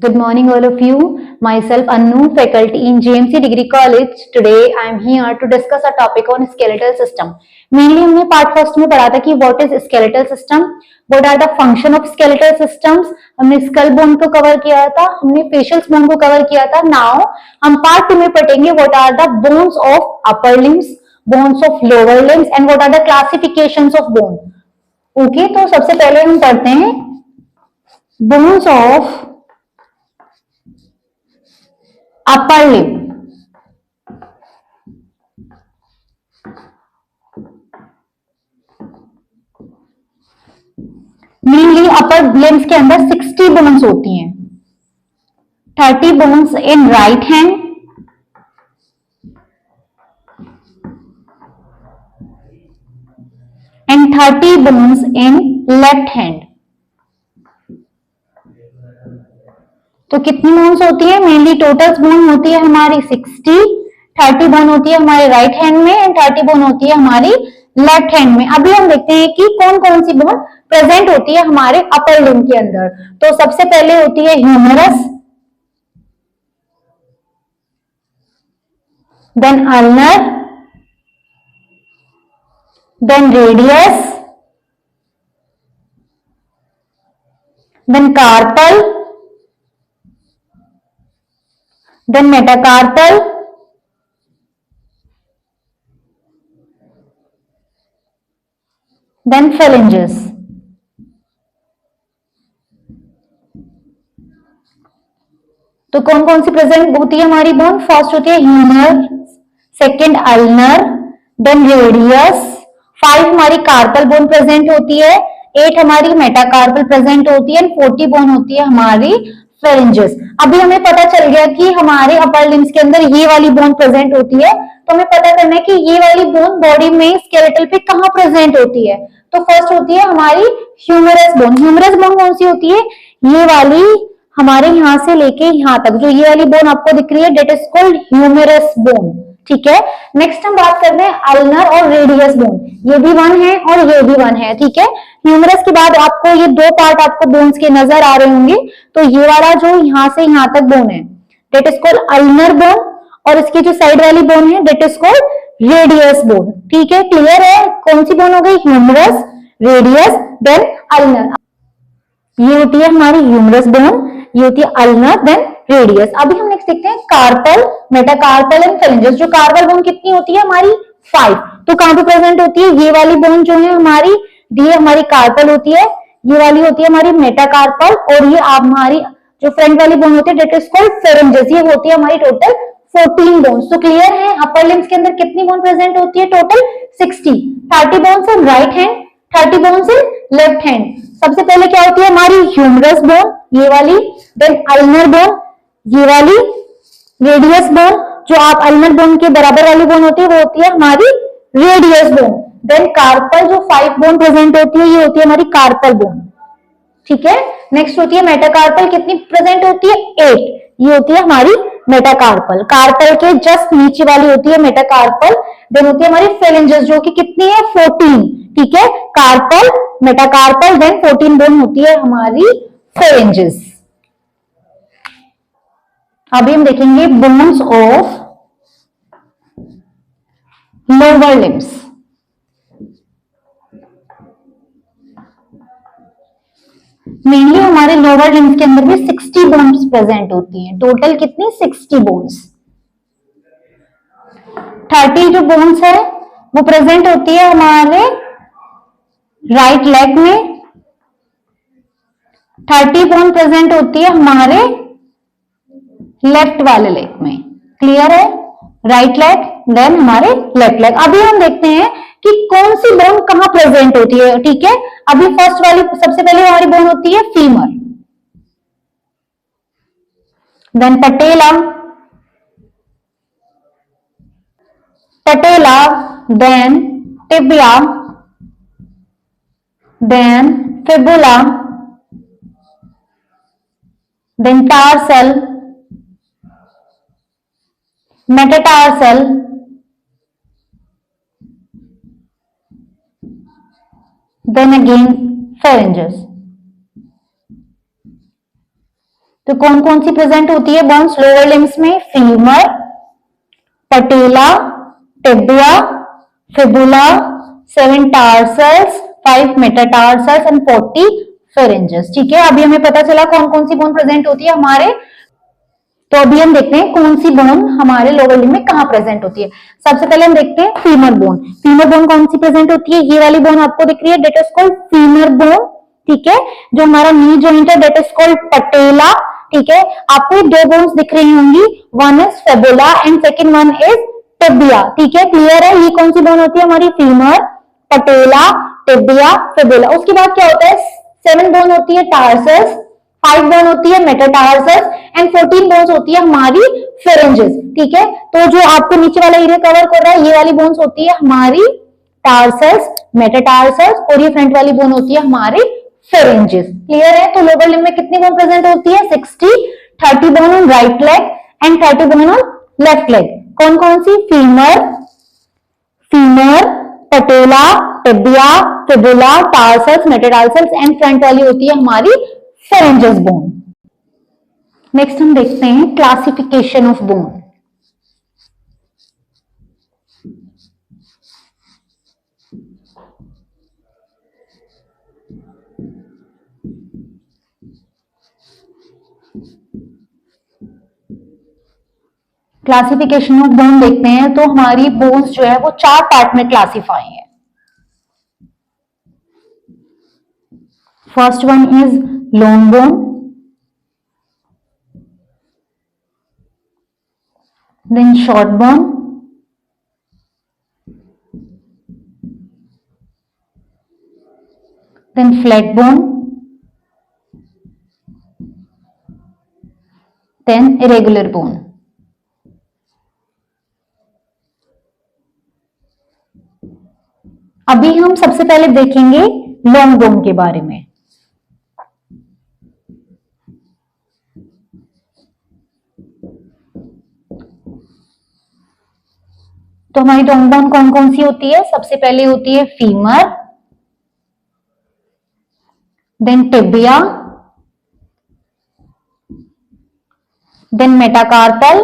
Good morning, all of you. Myself, Annu, faculty in JMC Degree College. Today, I am here to discuss a topic on skeletal system. Mainly, हमने part first में पढ़ा था कि what is skeletal system, what are the function of skeletal systems. हमने skull bone को cover किया था, हमने फेशियल बोन को कवर किया था. नाउ हम पार्ट टू में पढ़ेंगे what are the bones of upper limbs, bones of lower limbs, and what are the classifications of bone. Okay, तो सबसे पहले हम पढ़ते हैं bones of upper limb. Mainly upper limbs के अंदर 60 बोन्स होती हैं. 30 bones in right hand and 30 bones in left hand. तो कितनी बोन्स होती है? मेनली टोटल बोन होती है हमारी 60. 30 बोन होती है हमारे राइट हैंड में एंड 30 बोन होती है हमारी लेफ्ट हैंड में. अभी हम देखते हैं कि कौन कौन सी बोन प्रेजेंट होती है हमारे अपर लिम्ब के अंदर. तो सबसे पहले होती है humerus, then ulnar, then radius, then carpal, then metacarpal, then phalanges. तो कौन कौन सी प्रेजेंट होती है हमारी बोन? फर्स्ट होती है humerus, second ulnar, then radius, 5 हमारी कार्पल बोन प्रेजेंट होती है, 8 हमारी मेटाकार्पल प्रेजेंट होती है, 40 बोन होती है हमारी फेरेंजेस. अभी हमें पता चल गया कि हमारे अपर लिम्स के अंदर ये वाली बोन प्रेजेंट होती है. तो हमें पता करना है कि ये वाली बोन बॉडी में स्केलेटल पे कहाँ प्रेजेंट होती है. तो फर्स्ट होती है हमारी ह्यूमरस बोन. ह्यूमरस बोन कौन सी होती है? ये वाली हमारे यहाँ से लेके यहाँ तक जो ये वाली बोन आपको दिख रही है, that is called humerus bone. ठीक है. नेक्स्ट हम बात करते हैं अल्नर और रेडियस बोन. ये भी वन है और ये भी वन है. ठीक है. ह्यूमरस के बाद आपको ये दो पार्ट आपको बोन्स के नजर आ रहे होंगे. तो ये वाला जो यहाँ से यहाँ तक बोन है, that is called ulnar bone, और इसकी जो साइड वाली बोन है, that is called radius bone. ठीक है. क्लियर है? कौन सी बोन हो गई? Humerus, radius, then ulnar. ये होती है हमारी ह्यूमरस बोन, ये होती है अल्नर, देन रेडियस. अभी हम नेक्स्ट देखते हैं कार्पल, मेटाकार्पल एंड फेरेंजेस. जो कार्पल बोन कितनी होती है हमारी? 5. तो कहां पे प्रेजेंट होती है? ये वाली बोन जो है हमारी, ये हमारी कार्पल होती है, ये वाली होती है हमारी मेटाकार्पल, और ये हमारी जो फ्रंट वाली बोन होती है, डेट इज कॉल्ड फेरेंजेस. ये होती है हमारी टोटल 14 बोन्स. तो क्लियर है अपर लिम्स के अंदर कितनी बोन प्रेजेंट होती है? Total 60. 30 bones in right hand, 30 bones in left hand. सबसे पहले क्या होती है हमारी? ह्यूमरस बोन, ये वाली, देन अल्नर बोन, ये वाली, रेडियस बोन, जो आप अल्नर बोन के बराबर वाली बोन होती है वो होती है हमारी रेडियस बोन. देन कार्पल, जो 5 बोन प्रेजेंट होती है, ये होती है हमारी कार्पल बोन. ठीक है. नेक्स्ट होती है मेटाकार्पल. कितनी प्रेजेंट होती है? 8. ये होती है हमारी मेटाकार्पल. कार्पल के जस्ट नीचे वाली होती है मेटाकार्पल. देन होती है हमारी फेरेंजेस, जो कि कितनी है? 14. ठीक है. कार्पल, मेटाकार्पल, देन 14 बोन होती है हमारी फेरेंजेस. अभी हम देखेंगे bones of lower limbs. Mainly हमारे लोअर लिम्स के अंदर भी 60 बोन्स प्रेजेंट होती हैं. टोटल कितनी? 60 बोन्स. 30 जो बोन्स है वो प्रेजेंट होती है हमारे राइट लेग में, 30 बोन प्रेजेंट होती है हमारे लेफ्ट वाले लेग में. क्लियर है? राइट लेग, देन हमारे लेफ्ट लेग. अभी हम देखते हैं कि कौन सी बोन कहां प्रेजेंट होती है. ठीक है. अभी फर्स्ट वाली, सबसे पहले हमारी बोन होती है फीमर, देन पटेला, patella, then tibia, then fibula, then tarsal, metatarsal, then again phalanges. तो कौन कौन सी प्रेजेंट होती है बोन्स लोअर लिम्स में? Femur, patella, tibia, fibula, 7 tarsals, 5 metatarsals and 40 फेरेंजेस। ठीक है, अभी हमें पता चला कौन कौन सी बोन प्रेजेंट होती है हमारे। तो अभी हम देखते हैं कौन सी बोन हमारे लोअर लिम्ब में कहां प्रेजेंट होती है। सबसे पहले हम देखते हैं फीमर बोन। फीमर बोन कौन सी प्रेजेंट होती है? ये वाली बोन आपको दिख रही है, that is called femur bone. ठीक है, जो हमारा नी जॉइंट है डेट इज कॉल्ड पटेला। ठीक है, आपको ये दो बोन्स दिख रही होंगी, one is fibula and second one is tibia. ठीक है, क्लियर है? ये कौन सी बोन होती है हमारी? Femur, patella, tibia, fibula. उसके बाद क्या होता है? 7 बोन होती है टार्सस, 5 बोन होती है मेटाटार्सस एंड 14 बोन्स होती है हमारी फेरेंजेस। ठीक है, तो जो आपको नीचे वाला एरिया कवर कर रहा है ये वाली बोन्स होती है हमारी टार्सस, मेटाटार्सस और ये फ्रंट वाली बोन होती है हमारी फेरेंजेस। क्लियर है? तो लोअर लिम्ब में कितनी बोन प्रेजेंट होती है? 60, 30 bone on right leg and 30 bone on left leg. कौन कौन सी? Femur, patella, tibia, fibula, tarsus, metatarsus and front वाली होती है हमारी फेरेंजेस बोन। नेक्स्ट हम देखते हैं classification of bone. Classification of bone देखते हैं तो हमारी बोन्स जो है वो 4 पार्ट में क्लासिफाई है। First one is long bone, then short bone, then flat bone, then irregular bone. अभी हम सबसे पहले देखेंगे लॉन्ग बोन के बारे में। तो हमारी लॉन्ग बोन कौन कौन सी होती है? सबसे पहले होती है femur, then tibia, then metacarpal,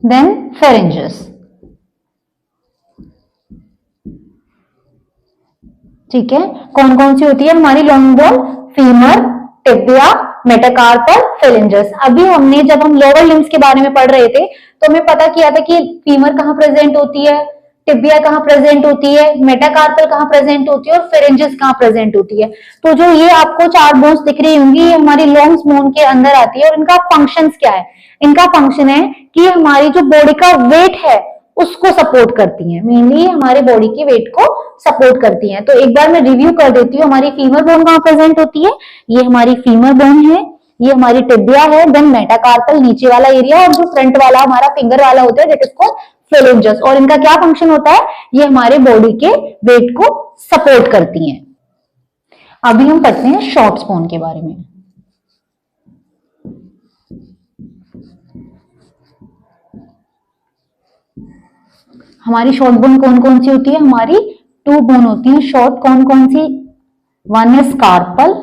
then phalanges. ठीक है, कौन कौन सी होती है हमारी long bone? Femur, tibia, metacarpal, phalanges. अभी हमने जब हम लोअर लिम्स के बारे में पढ़ रहे थे तो हमें पता किया था कि फीमर कहां प्रेजेंट होती है, टिबिया कहां प्रेजेंट होती है, मेटाकार्पल कहां प्रेजेंट होती है और फेरेंजेस कहां प्रेजेंट होती है। तो जो ये आपको 4 बोन्स दिख रही होंगी ये हमारी लॉन्ग बोन के अंदर आती है और इनका फंक्शंस क्या है? इनका फंक्शन है कि हमारी जो बॉडी का वेट है उसको सपोर्ट करती हैं, मेनली हमारे बॉडी के वेट को सपोर्ट करती हैं। तो एक बार मैं रिव्यू कर देती हूँ, हमारी फीमर बोन कहां प्रेजेंट होती है? ये हमारी फीमर बोन है, ये हमारी टिबिया है, देन मेटाकार्पल नीचे वाला एरिया और जो फ्रंट वाला हमारा फिंगर वाला होता है दैट इज कॉल्ड फेरेंजेस। और इनका क्या फंक्शन होता है? ये हमारे बॉडी के वेट को सपोर्ट करती हैं। अभी हम पढ़ते हैं शॉर्ट बोन के बारे में। हमारी शॉर्ट बोन कौन कौन सी होती है? हमारी 2 बोन होती है शॉर्ट। कौन कौन सी? One is carpal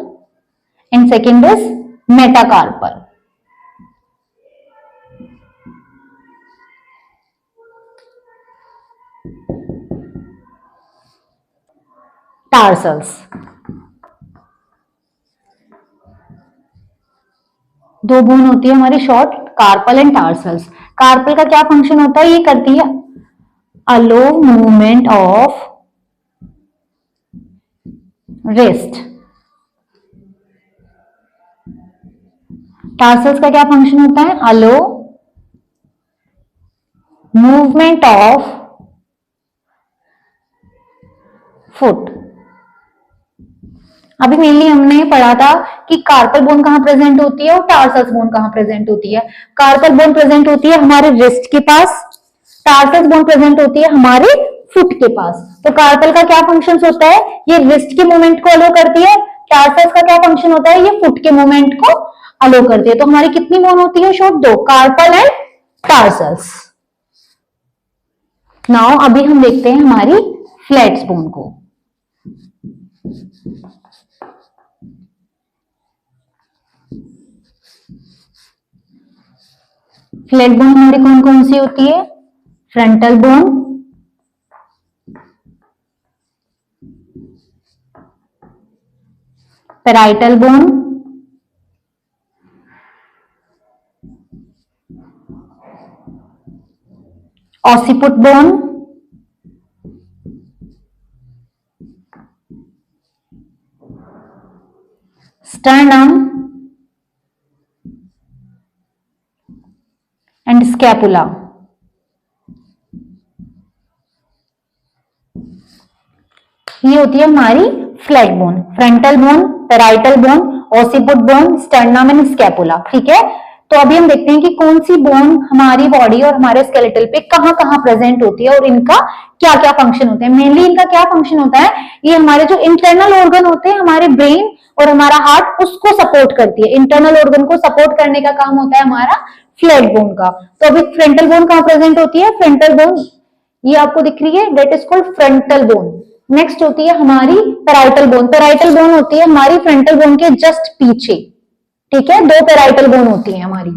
and second is metacarpal. Tarsals, 2 bone होती है हमारी short, carpal and tarsals. Carpal का क्या फंक्शन होता है? ये करती है allow movement of wrist. Tarsals का क्या फंक्शन होता है? Allow movement of foot. अभी मेनली हमने पढ़ा था कि कार्पल बोन कहां प्रेजेंट होती है और टार्सल्स बोन कहां प्रेजेंट होती है। कार्पल बोन प्रेजेंट होती है हमारे रिस्ट के पास, टार्सल्स बोन प्रेजेंट होती है हमारे फुट के पास। तो कार्पल का क्या फंक्शन होता है? ये रिस्ट के मूवमेंट को अलो करती है। टार्सल्स का क्या फंक्शन होता है? ये फुट के मूवमेंट को अलो करती है। तो हमारी कितनी बोन होती है short? 2, carpal and tarsals. Now अभी हम देखते हैं हमारी फ्लैट्स बोन को। फ्लैट बोन हमारी कौन कौन सी होती है? Frontal bone, parietal bone, occiput bone, sternum and scapula. ये होती है हमारी flat bone, frontal bone, parietal bone, occiput bone, sternum and scapula. ठीक है, तो अभी हम देखते हैं कि कौन सी बोन हमारी बॉडी और हमारे स्केलेटल पे कहां कहां प्रेजेंट होती है और इनका क्या क्या फंक्शन होते हैं। मेनली इनका क्या फंक्शन होता है, ये हमारे जो इंटरनल ऑर्गन होते हैं, हमारे ब्रेन और हमारा हार्ट, उसको सपोर्ट करती है। इंटरनल ऑर्गन को सपोर्ट करने का काम होता है हमारा फ्लैट बोन का। तो अभी फ्रंटल बोन कहां प्रेजेंट होती है? फ्रंटल बोन ये आपको दिख रही है, that is called frontal bone. Next होती है हमारी पैराइटल बोन। पैराइटल बोन होती है हमारी फ्रंटल बोन के जस्ट पीछे। ठीक है, दो पैराइटल बोन होती है हमारी।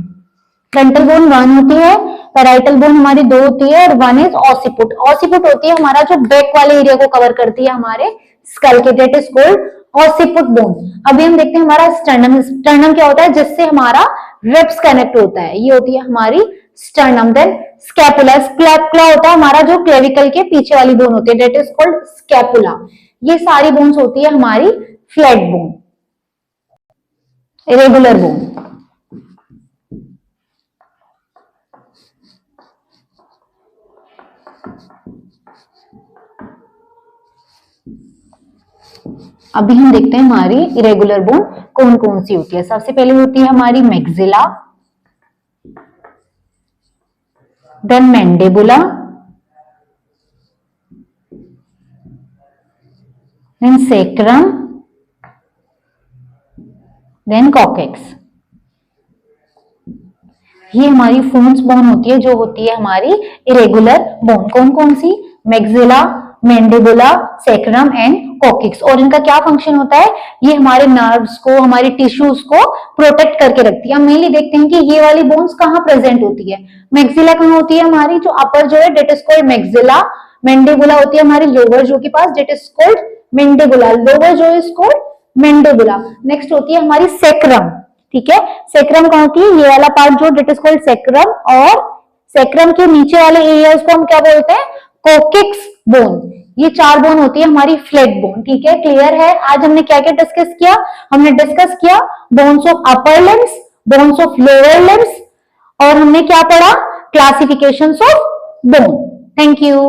फ्रंटल बोन 1 होती है, पैराइटल बोन हमारी 2 होती है, और 1 इज ऑसिपुट। ऑसिपुट होती है हमारा जो बैक वाले एरिया को कवर करती है हमारे स्कल के, that is called occiput bone. अभी हम देखते हैं हमारा स्टर्नम। स्टर्नम क्या होता है? जिससे हमारा रिब्स कनेक्ट होता है, ये होती है हमारी स्टर्नम। Then scapula. स्कैपुला होता है हमारा जो क्लेविकल के पीछे वाली बोन होती है, दैट इज कॉल्ड स्कैपुला। ये सारी बोन्स होती है हमारी फ्लैट बोन, इरेगुलर बोन। अभी हम देखते हैं हमारी इरेगुलर बोन कौन कौन सी होती है। सबसे पहले होती है हमारी maxilla, then mandibula, then sacrum, then coccyx. ये हमारी फोन्स बोन होती है, जो होती है हमारी इरेगुलर बोन। कौन कौन सी? Maxilla, mandibula, sacrum and coccyx. और इनका क्या फंक्शन होता है? ये हमारे नर्व्स को, हमारे टिश्यूज को प्रोटेक्ट करके रखती है। हम मेनली देखते हैं कि ये वाली बोन्स कहाँ प्रेजेंट होती है। मैक्सिला कहाँ होती है? हमारी जो अपर जो है, डेट इज कॉल्ड मैक्सिला। मैंडिबुला होती है हमारी लोअर जो के पास, डेट इज कॉल्ड मैंडिबुला। लोअर जो इज कॉल्ड मैंडिबुला। नेक्स्ट होती है हमारी सेक्रम। ठीक है, सेक्रम कहाँ होती है? ये वाला पार्ट जो, डेट इज कॉल्ड सेक्रम। और सेक्रम के नीचे वाले एरियाज को हम क्या बोलते हैं? कोकिक्स बोन। ये 4 बोन होती है हमारी फ्लैट बोन। ठीक है, क्लियर है? आज हमने क्या क्या डिस्कस किया? हमने डिस्कस किया bones of upper limbs, bones of lower limbs, और हमने क्या पढ़ा? Classifications of bone. Thank you.